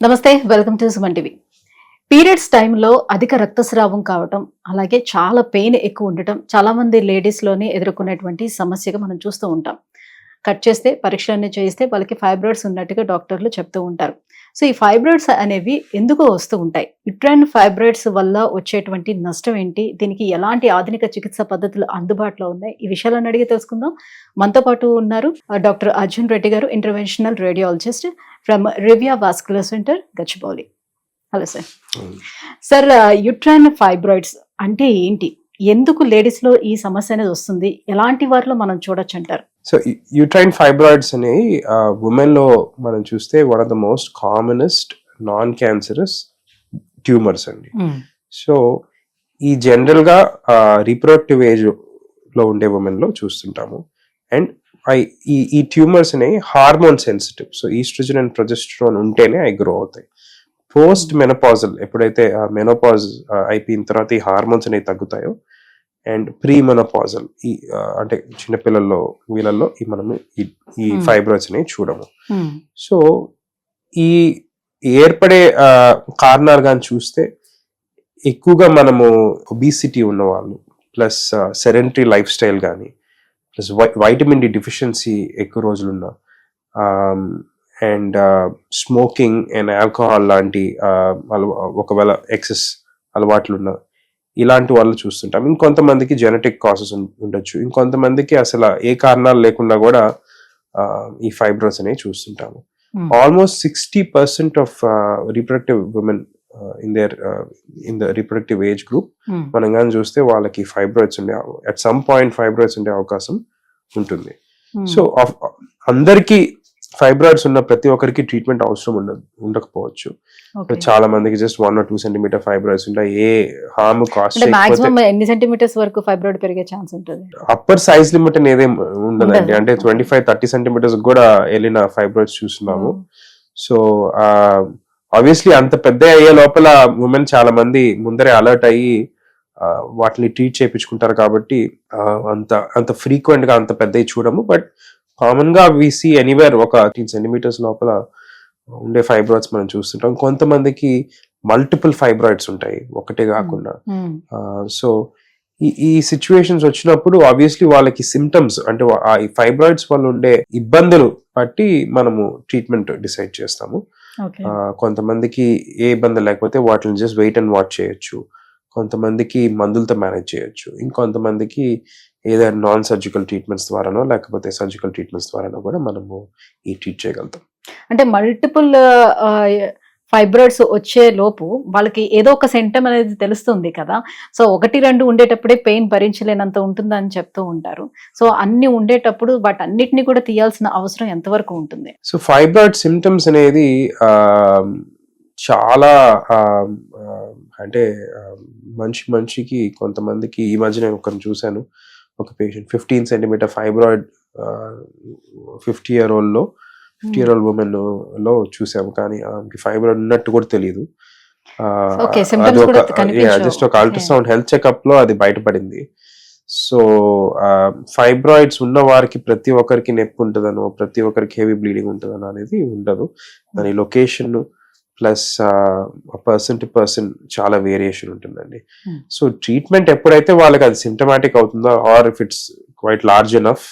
నమస్తే, welcome to Suman TV. Periods టైంలో అధిక రక్తస్రావం కావటం, అలాగే చాలా పెయిన్ ఎక్కువ ఉండటం చాలా మంది లేడీస్లోని ఎదుర్కొనేటువంటి సమస్యగా మనం చూస్తూ ఉంటాం. కట్ చేస్తే పరీక్షలన్నీ చేయిస్తే వాళ్ళకి ఫైబ్రాయిడ్స్ ఉన్నట్టుగా డాక్టర్లు చెప్తూ ఉంటారు. సో ఈ ఫైబ్రాయిడ్స్ అనేవి ఎందుకు వస్తూ ఉంటాయి? యుట్రైన్ ఫైబ్రాయిడ్స్ వల్ల వచ్చేటువంటి నష్టం ఏంటి? దీనికి ఎలాంటి ఆధునిక చికిత్సా పద్ధతులు అందుబాటులో ఉన్నాయి? ఈ విషయాలను అడిగి తెలుసుకుందాం. మనతో పాటు ఉన్నారు డాక్టర్ అర్జున్ రెడ్డి గారు, interventional radiologist from Rivia vascular centre, Gachibowli. Hello sir. Sir, uterine fibroids అంటే ఏంటి? ఎందుకు లేడీస్ లో ఈ సమస్య అనేది వస్తుంది? ఎలాంటి వారిలో మనం చూడొచ్చు అంటారు? సో యూట్రైన్ ఫైబ్రాయిడ్స్ అనేవి ఉమెన్ లో మనం చూస్తే one of the most commonest non cancerous tumours అండి. సో ఈ జనరల్ గా రీప్రొడక్టివ్ ఏజ్ లో ఉండే ఉమెన్ లో చూస్తుంటాము. అండ్ ఈ ట్యూమర్స్ అనేవి hormone sensitive. So oestrogen and progesterone ఉంటేనే అవి గ్రో అవుతాయి. పోస్ట్ మెనోపాజల్ ఎప్పుడైతే మెనోపాజ్ అయిపోయిన తర్వాత ఈ హార్మోన్స్ అనేవి తగ్గుతాయో, అండ్ ప్రీ మెనోపాజల్ అంటే చిన్నపిల్లల్లో వీళ్ళల్లో మనము ఈ ఫైబ్రాయిడ్స్ అనేవి చూడము. సో ఈ ఏర్పడే కారణాలు కానీ చూస్తే ఎక్కువగా మనము ఒబిసిటీ ఉన్నవాళ్ళు, ప్లస్ సెడెంటరీ లైఫ్ స్టైల్ కానీ, ప్లస్ వైటమిన్ డి డెఫిషియన్సీ ఎక్కువ రోజులున్నా, అండ్ స్మోకింగ్ అండ్ ఆల్కహాల్ లాంటి ఒకవేళ ఎక్సెస్ అలవాట్లున్న ఇలాంటి వాళ్ళు చూస్తుంటాం. ఇంకొంతమందికి జెనెటిక్ కాసెస్ ఉండొచ్చు, ఇంకొంతమందికి అసలు ఏ కారణాలు లేకుండా కూడా ఈ ఫైబ్రోస్ అనేవి చూస్తుంటాము. Almost 60% of reproductive women in the reproductive age group మనం కానీ చూస్తే వాళ్ళకి ఫైబ్రాయిడ్స్ ఉండే అట్ సమ్ పాయింట్ ఫైబ్రాయిడ్స్ ఉండే అవకాశం ఉంటుంది. సో అందరికీ ఫైబ్రాయిడ్స్ ఉన్న ప్రతి ఒక్కరికి ట్రీట్మెంట్ అవసరం ఉండకపోవచ్చు. చాలా మందికి జస్ట్ 1 or 2 centimeter ఫైబ్రాయిడ్స్ ఉంటాయి. ఏ హార్మ్ కాస్ట్ ఎన్ని సెంటీమీటర్స్ వరకు ఫైబ్రాయిడ్ పెరిగే ఛాన్స్ ఉంటుంది? అప్పర్ సైజ్ లిమిట్ అనేది ఉండదండి. అంటే 25-30 centimeters కూడా వెళ్ళిన ఫైబ్రాయిడ్స్ చూస్తున్నాము. సో ఆబ్వియస్లీ అంత పెద్ద అయ్యే లోపల ఉమెన్ చాలా మంది ముందరే అలర్ట్ అయ్యి వాటిని ట్రీట్ చేయించుకుంటారు. కాబట్టి అంత ఫ్రీక్వెంట్ గా అంత పెద్దవి చూడము. బట్ కామన్ గా వి సీ ఎనీవేర్ ఒక 18 centimeters లోపల ఉండే ఫైబ్రాయిడ్స్ మనం చూస్తుంటాం. కొంతమందికి మల్టిపుల్ ఫైబ్రాయిడ్స్ ఉంటాయి, ఒకటే కాకుండా. సో ఈ సిచ్యువేషన్స్ వచ్చినప్పుడు ఆబ్వియస్లీ వాళ్ళకి సిమ్టమ్స్ అంటే ఈ ఫైబ్రాయిడ్స్ వల్ల ఉండే ఇబ్బందులు బట్టి మనము ట్రీట్మెంట్ డిసైడ్ చేస్తాము. కొంతమందికి ఏ ఇబ్బంది లేకపోతే వాటిని జస్ట్ వెయిట్ అండ్ వాచ్ చేయొచ్చు. కొంతమందికి మందులతో మేనేజ్ చేయొచ్చు. ఇంకొంతమందికి ఏదైనా నాన్ సర్జికల్ ట్రీట్మెంట్స్ ద్వారానో లేకపోతే సర్జికల్ ట్రీట్మెంట్స్ ద్వారానో కూడా మనము ఈ ట్రీట్ చేయగలుగుతాం. అంటే మల్టిపుల్ ఫైబ్రాయిడ్స్ వచ్చే లోపు వాళ్ళకి ఏదో ఒక సిమ్టమ్ అనేది తెలుస్తుంది కదా. సో 1-2 ఉండేటప్పుడే పెయిన్ భరించలేనంత ఉంటుందని చెప్తూ ఉంటారు. సో అన్ని ఉండేటప్పుడు వాటన్నిటిని కూడా తీయాల్సిన అవసరం ఎంతవరకు ఉంటుంది? సో ఫైబ్రాయిడ్ సిమ్టమ్స్ అనేది చాలా అంటే మనిషికి కొంతమందికి, ఈ మధ్య నేను ఒకరిని చూశాను, ఒక patient 15 centimeter fibroid 50-year-old women లో చూసాము. కానీ ఫైబ్రాయిడ్ ఉన్నట్టు కూడా తెలియదు. జస్ట్ ఒక అల్ట్రాసౌండ్ హెల్త్ చెకప్ లో అది బయటపడింది. సో ఫైబ్రాయిడ్స్ ఉన్న వారికి ప్రతి ఒక్కరికి నొప్పి ఉంటుందనో, ప్రతి ఒక్కరికి హెవీ బ్లీడింగ్ ఉంటుందనో అనేది ఉండదు. దాని location plus person to person చాలా వేరియేషన్ ఉంటుందండి. సో ట్రీట్మెంట్ ఎప్పుడైతే వాళ్ళకి అది సిమ్టమాటిక్ అవుతుందో, or if it's quite large enough,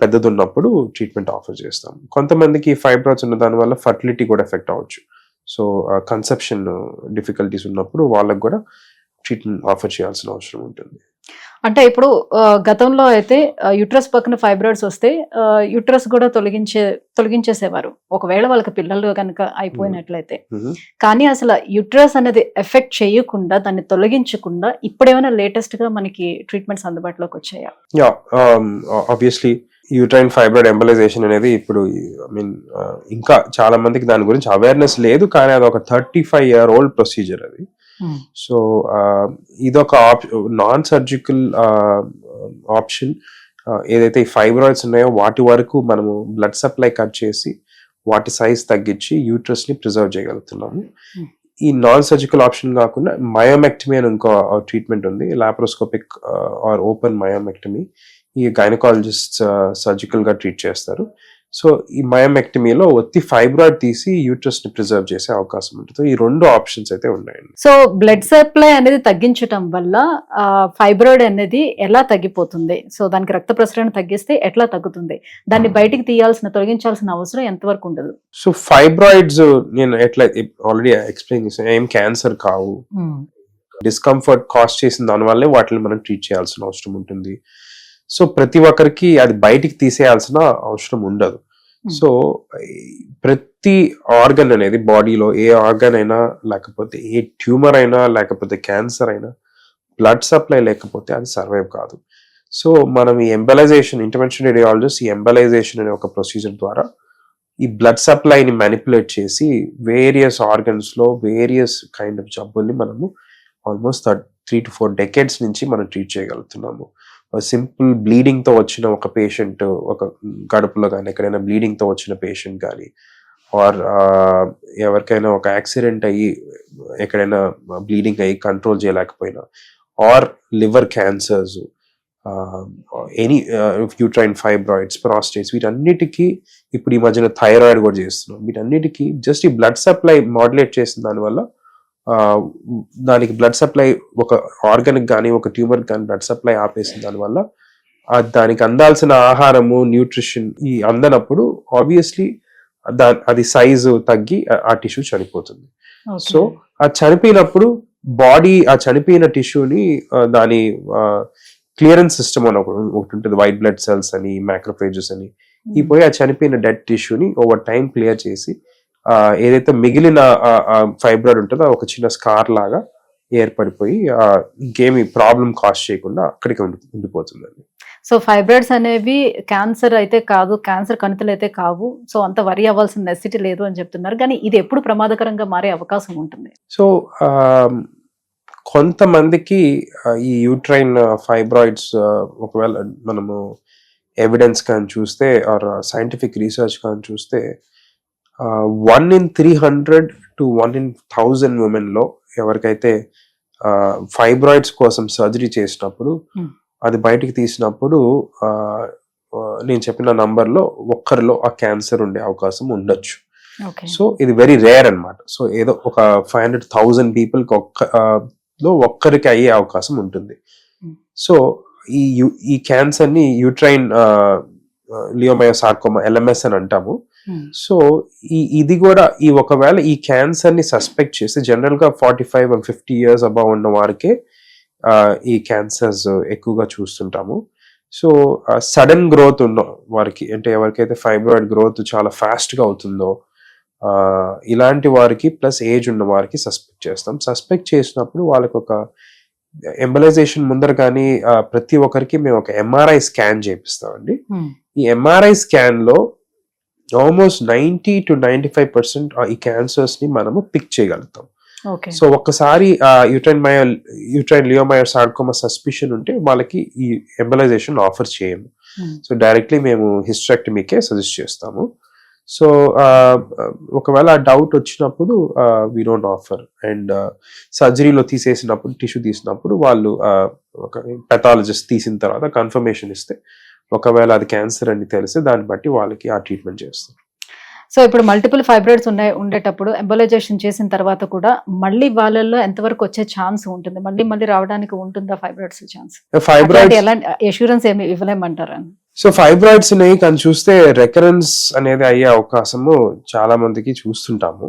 పెద్దది ఉన్నప్పుడు ట్రీట్మెంట్ ఆఫర్ చేస్తాం. కొంతమందికి ఫైబ్రాయిడ్స్ ఉన్న దాని వల్ల ఫర్టిలిటీ కూడా ఎఫెక్ట్ అవ్వచ్చు. సో కన్సెప్షన్ డిఫికల్టీస్ ఉన్నప్పుడు వాళ్ళకి కూడా ట్రీట్మెంట్ ఆఫర్ చేయాల్సిన అవసరం ఉంటుంది. అంటే ఇప్పుడు గతంలో అయితే యుట్రస్ పక్కన ఫైబ్రాయిడ్స్ వస్తే యుట్రస్ కూడా తొలగించేసేవారు ఒకవేళ వాళ్ళకి పిల్లలు కనుక అయిపోయినట్లయితే. కానీ అసలు యుట్రస్ అనేది ఎఫెక్ట్ చేయకుండా, దాన్ని తొలగించకుండా ఇప్పుడేమైనా లేటెస్ట్ గా మనకి ట్రీట్మెంట్స్ అందుబాటులోకి వచ్చాయా? ఆబ్వియస్లీ యూట్రైన్ ఫైబ్రాయిడ్ ఎంబలైజేషన్ అనేది ఇప్పుడు ఇంకా చాలా మందికి దాని గురించి అవేర్నెస్ లేదు. కానీ అది ఒక 35-year-old ప్రొసీజర్ అది. సో ఇదొక నాన్ సర్జికల్ ఆప్షన్. ఏదైతే ఈ ఫైబ్రాయిడ్స్ ఉన్నాయో వాటి వరకు మనము బ్లడ్ సప్లై కట్ చేసి వాటి సైజ్ తగ్గించి యూట్రస్ ని ప్రిజర్వ్ చేయగలుగుతున్నాము. ఈ నాన్ సర్జికల్ ఆప్షన్ కాకుండా మయోమెక్టమీ అని ఇంకో ట్రీట్మెంట్ ఉంది, లాప్రోస్కోపిక్ ఆర్ ఓపెన్ మయోమెక్టమీ. ఈ గైనకాలజిస్ట్ సర్జికల్ గా ట్రీట్ చేస్తారు. సో ఈ మయోమెక్టమీలో ఒత్తి ఫైబ్రాయిడ్ తీసి యూట్రస్ ని ప్రిజర్వ్ చేసే అవకాశం ఉంటుంది. ఈ 2 ఆప్షన్స్ అయితే ఉన్నాయండి. సో బ్లడ్ సప్లై అనేది తగ్గించటం వల్ల ఫైబ్రాయిడ్ అనేది ఎలా తగ్గిపోతుంది? సో దానికి రక్త ప్రసరణ తగ్గిస్తే ఎట్లా తగ్గుతుంది? దాన్ని బయటికి తొలగించాల్సిన అవసరం ఎంతవరకు ఉండదు? సో ఫైబ్రాయిడ్స్ నేను ఎట్లా ఆల్రెడీ ఎక్స్ప్లెయిన్ చేశాను, ఏం క్యాన్సర్ కావు. డిస్కంఫర్ట్ కాస్ట్ చేసిన దానివల్లే వాటిని మనం ట్రీట్ చేయాల్సిన అవసరం ఉంటుంది. సో ప్రతి ఒక్కరికి అది బయటికి తీసేయాల్సిన అవసరం ఉండదు. సో ప్రతి ఆర్గన్ అనేది బాడీలో, ఏ ఆర్గన్ అయినా, లేకపోతే ఏ ట్యూమర్ అయినా, లేకపోతే క్యాన్సర్ అయినా, బ్లడ్ సప్లై లేకపోతే అది సర్వైవ్ కాదు. సో మనం ఈ ఎంబలైజేషన్, ఇంటర్వెన్షన్ రేడియాలజిస్ట్ ఈ ఎంబలైజేషన్ అనే ఒక ప్రొసీజర్ ద్వారా ఈ బ్లడ్ సప్లైని మ్యానిపులేట్ చేసి వేరియస్ ఆర్గన్స్ లో వేరియస్ కైండ్ ఆఫ్ జబ్బుల్ని మనము ఆల్మోస్ట్ 3 to 4 decades నుంచి మనం ట్రీట్ చేయగలుగుతున్నాము. సింపుల్ బ్లీడింగ్ తో వచ్చిన ఒక పేషెంట్, ఒక గడుపులో కానీ ఎక్కడైనా బ్లీడింగ్ తో వచ్చిన పేషెంట్ కానీ, ఆర్ ఎవరికైనా ఒక యాక్సిడెంట్ అయ్యి ఎక్కడైనా బ్లీడింగ్ అయ్యి కంట్రోల్ చేయలేకపోయినా, or liver cancers, any uterine fibroids, prostates, వీటన్నిటికీ ఇప్పుడు ఈ మధ్యన థైరాయిడ్ కూడా చేస్తున్నాం. వీటన్నిటికీ జస్ట్ ఈ బ్లడ్ సప్లై మాడ్యులేట్ చేసిన దానివల్ల దానికి బ్లడ్ సప్లై, ఒక ఆర్గానిక్ కానీ ఒక ట్యూమర్ కానీ బ్లడ్ సప్లై ఆపేసిన దానివల్ల దానికి అందాల్సిన ఆహారము, న్యూట్రిషన్ ఈ అందనప్పుడు ఆబ్వియస్లీ అది సైజు తగ్గి ఆ టిష్యూ చనిపోతుంది. సో ఆ చనిపోయినప్పుడు బాడీ ఆ చనిపోయిన టిష్యూని దాని క్లియరెన్స్ సిస్టమ్ అని ఒకటి ఉంటుంది, వైట్ బ్లడ్ సెల్స్ అని, మ్యాక్రోఫేజెస్ అని, ఈ పోయి ఆ చనిపోయిన డెడ్ టిష్యూని ఓవర్ టైం క్లియర్ చేసి ఏదైతే మిగిలిన ఫైబ్రాయిడ్ ఉంటుందో ఒక చిన్న స్కార్ లాగా ఏర్పడిపోయి ఇంకేమి ప్రాబ్లం కాస్ట్ చేయకుండా అక్కడికి ఉండిపోతుందండి. సో ఫైబ్రాయిడ్స్ అనేవి క్యాన్సర్ అయితే కాదు, క్యాన్సర్ కణితులు అయితే కావు, సో అంత వరి అవ్వాల్సిన నెసిటీ లేదు అని చెప్తున్నారు. కానీ ఇది ఎప్పుడు ప్రమాదకరంగా మారే అవకాశం ఉంటుంది? సో కొంతమందికి ఈ యూట్రైన్ ఫైబ్రాయిడ్స్ ఒకవేళ మనము ఎవిడెన్స్ కానీ చూస్తే, ఆర్ సైంటిఫిక్ రీసెర్చ్ కానీ చూస్తే, 1 in 300 to 1 in 1000 women లో ఎవరికైతే ఫైబ్రాయిడ్స్ కోసం సర్జరీ చేసినప్పుడు అది బయటికి తీసినప్పుడు నేను చెప్పిన నంబర్లో ఒక్కరిలో ఆ క్యాన్సర్ ఉండే అవకాశం ఉండొచ్చు. సో ఇది వెరీ రేర్ అన్నమాట. సో ఏదో ఒక 500,000 పీపుల్కి ఒక్కరికి అయ్యే అవకాశం ఉంటుంది. సో ఈ క్యాన్సర్ ని యూట్రైన్ లియోమయోసార్కోమా, LMS అని అంటాము. సో ఇది కూడా ఒకవేళ ఈ క్యాన్సర్ ని సస్పెక్ట్ చేసి, జనరల్ గా 45 and 50 years అబౌవ్ ఉన్న వారికే ఈ క్యాన్సర్స్ ఎక్కువగా చూస్తుంటాము. సో సడన్ గ్రోత్ ఉన్న వారికి, అంటే ఎవరికైతే ఫైబ్రాయిడ్ గ్రోత్ చాలా ఫాస్ట్ గా అవుతుందో ఇలాంటి వారికి, ప్లస్ ఏజ్ ఉన్న వారికి సస్పెక్ట్ చేస్తాం. సస్పెక్ట్ చేసినప్పుడు వాళ్ళకి ఒక ఎంబలైజేషన్ ముందర కానీ ప్రతి ఒక్కరికి మేము ఒక MRI స్కాన్ చేపిస్తామండి. ఈ MRI స్కాన్ లో ఆల్మోస్ట్ 90 to 95% ఈ క్యాన్సర్స్ ని మనము పిక్ చేయగలుగుతాం. సో ఒక్కసారి యూట్రైన్ లియోమయోసార్కోమా సస్పిషన్ ఉంటే వాళ్ళకి ఈ ఎంబలైజేషన్ ఆఫర్ చేయము. సో డైరెక్ట్లీ మేము హిస్టరెక్టమీకే సజెస్ట్ చేస్తాము. సో ఒకవేళ ఆ డౌట్ వచ్చినప్పుడు వీ డోంట్ ఆఫర్. అండ్ సర్జరీలో తీసేసినప్పుడు, టిష్యూ తీసినప్పుడు వాళ్ళు ఒక పెథాలజిస్ట్ తీసిన తర్వాత కన్ఫర్మేషన్ ఇస్తే, ఒకవేళ అది క్యాన్సర్ అని తెలిస్తే దాన్ని బట్టి వాళ్ళకి ఆ ట్రీట్మెంట్ చేస్తాం. సో ఇప్పుడు మల్టిపుల్ ఫైబ్రాయిడ్స్ ఉండేటప్పుడు ఎంబలైజేషన్ చేసిన తర్వాత కూడా మళ్ళీ వాళ్ళల్లో ఎంతవరకు వచ్చే ఛాన్స్ ఉంటుంది? మళ్ళీ రావడానికి ఉంటుందా ఫైబ్రాయిడ్స్ ఛాన్స్? ఫైబ్రాయిడ్స్ ఎలాంటి అష్యూరెన్స్ ఏమి ఇవ్వలేమంటారా? సో ఫైబ్రాయిడ్స్ ని కానీ చూస్తే రికరెన్స్ అనేది అయ్యే అవకాశము చాలా మందికి చూస్తుంటాము.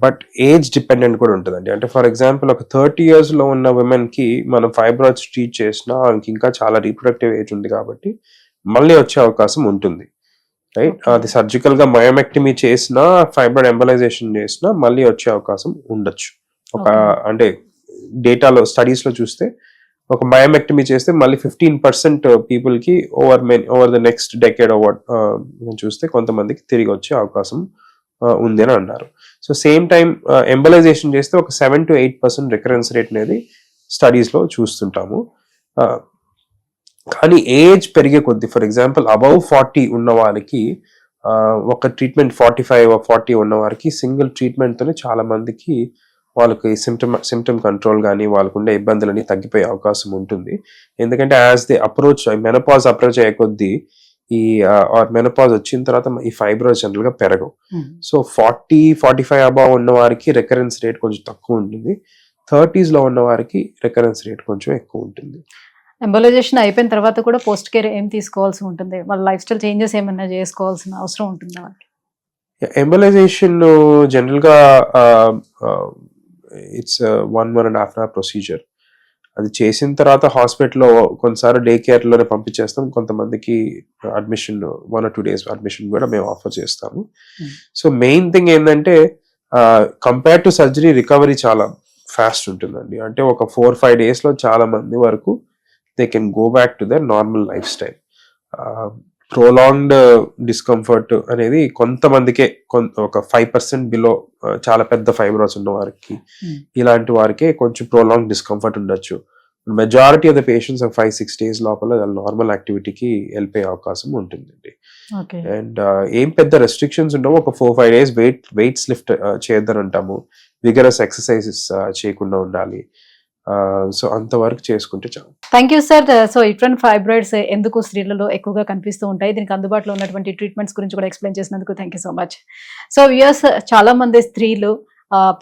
బట్ ఏజ్ డిపెండెంట్ కూడా ఉంటుందండి. అంటే ఫర్ ఎగ్జాంపుల్ ఒక 30 years లో ఉన్న విమెన్ కి మనం ఫైబ్రాయిడ్స్ ట్రీట్ చేసినా ఇంకా చాలా రీప్రొడక్టివ్ ఏజ్ ఉంది కాబట్టి మళ్ళీ వచ్చే అవకాశం ఉంటుంది, రైట్? అది సర్జికల్ గా మయోమెక్టమీ చేసినా, ఫైబ్రాయిడ్ ఎంబలైజేషన్ చేసినా మళ్ళీ వచ్చే అవకాశం ఉండొచ్చు. అంటే డేటాలో, స్టడీస్ లో చూస్తే ఒక మయోమెక్టమీ చేస్తే మళ్ళీ 15% పీపుల్ కి ఓవర్ ద నెక్స్ట్ డెకేడ్ చూస్తే కొంతమందికి తిరిగి వచ్చే అవకాశం ఉంది అని అన్నారు. సో సేమ్ టైం ఎంబలైజేషన్ చేస్తే ఒక 7 to 8% రికరెన్స్ రేట్ అనేది స్టడీస్ లో చూస్తుంటాము. కానీ ఏజ్ పెరిగే కొద్ది, ఫర్ ఎగ్జాంపుల్ అబౌవ్ 40 ఉన్న వారికి ఒక ట్రీట్మెంట్, 45 or 40 ఉన్న వారికి సింగిల్ ట్రీట్మెంట్ తోనే చాలా మందికి వాళ్ళకి సిమ్టమ్ కంట్రోల్ కానీ వాళ్ళకు ఉండే ఇబ్బందులన్నీ తగ్గిపోయే అవకాశం ఉంటుంది. ఎందుకంటే as the approach, menopause approach అయ్యే కొద్దీ ఈ మెనోపాజ్ వచ్చిన తర్వాత ఈ ఫైబ్రాయిడ్స్ జనరల్ గా పెరగవు. Hmm. సో 40-45 అబౌవ్ ఉన్న వారికి రికరెన్స్ రేట్ కొంచెం తక్కువ ఉంటుంది. 30s లో ఉన్న వారికి రికరెన్స్ రేట్ కొంచెం ఎక్కువ ఉంటుంది. ఎంబోలైజేషన్ అయిపోయిన తర్వాత కూడా పోస్ట్ కేర్ ఏం తీసుకోవాల్సి ఉంటుంది? వాళ్ళ లైఫ్ స్టైల్ చేంజెస్ ఏమైనా చేసుకోవాల్సిన అవసరం ఉంటుందా? ఎంబోలైజేషన్ జనరల్ గా ఇట్స్ 1.5 hour ప్రొసీజర్. అది చేసిన తర్వాత హాస్పిటల్లో కొన్నిసార్లు డే కేర్ లోనే పంపించేస్తాం. కొంతమందికి అడ్మిషన్ 1 or 2 days అడ్మిషన్ కూడా మేము ఆఫర్ చేస్తాము. సో మెయిన్ థింగ్ ఏంటంటే కంపేర్ టు సర్జరీ రికవరీ చాలా ఫాస్ట్ ఉంటుందండి. అంటే ఒక 4-5 days లో చాలా మంది వరకు they can go back to their normal life style. Prolonged discomfort అనేది కొంతమందికే, ఒక 5% బిలో చాలా పెద్ద ఫైబ్రాయిడ్స్ ఉన్న వారికి, ఇలాంటి వారికే కొంచెం ప్రొలాంగ్ డిస్కంఫర్ట్ ఉండొచ్చు. Majority of the patients 5-6 days లోపల నార్మల్ యాక్టివిటీకి వెళ్ళిపోయే అవకాశం ఉంటుందండి. అండ్ ఏం పెద్ద రెస్ట్రిక్షన్స్ ఉండవు. ఒక 4-5 days వెయిట్స్ లిఫ్ట్ చేద్దానంటాము. విగరస్ ఎక్సర్సైజెస్ చేయకుండా ఉండాలి. సో అంతవరకు చేసుకుంటే చాలు. Thank you sir. సో ఇటువంటి ఫైబ్రాయిడ్స్ ఎందుకు స్త్రీలలో ఎక్కువగా కనిపిస్తూ ఉంటాయి, దీనికి అందుబాటులో ఉన్నటువంటి ట్రీట్మెంట్స్ గురించి కూడా ఎక్స్ప్లెయిన్ చేసినందుకు thank you so much. So viewers, చాలా మంది స్త్రీలు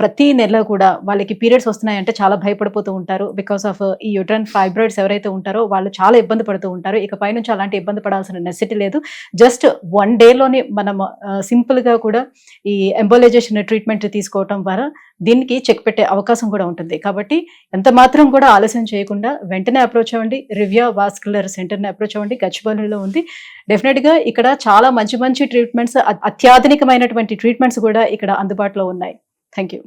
ప్రతి నెల కూడా వాళ్ళకి పీరియడ్స్ వస్తున్నాయంటే చాలా భయపడిపోతూ ఉంటారు. బికాస్ ఆఫ్ ఈ యూట్రైన్ ఫైబ్రాయిడ్స్ ఎవరైతే ఉంటారో వాళ్ళు చాలా ఇబ్బంది పడుతూ ఉంటారు. ఇక పైనుంచి అలాంటి ఇబ్బంది పడాల్సిన నెసెసిటీ లేదు. జస్ట్ 1 dayలోనే మనం సింపుల్గా కూడా ఈ ఎంబోలైజేషన్ ట్రీట్మెంట్ తీసుకోవటం ద్వారా దీనికి చెక్ పెట్టే అవకాశం కూడా ఉంటుంది. కాబట్టి ఎంత మాత్రం కూడా ఆలస్యం చేయకుండా వెంటనే అప్రోచ్ అవ్వండి. రివ్యా వాస్కులర్ సెంటర్ని అప్రోచ్ అవ్వండి. గచ్చిబౌలిలో ఉంది. డెఫినెట్గా ఇక్కడ చాలా మంచి ట్రీట్మెంట్స్, అత్యాధునికమైనటువంటి ట్రీట్మెంట్స్ కూడా ఇక్కడ అందుబాటులో ఉన్నాయి. Thank you.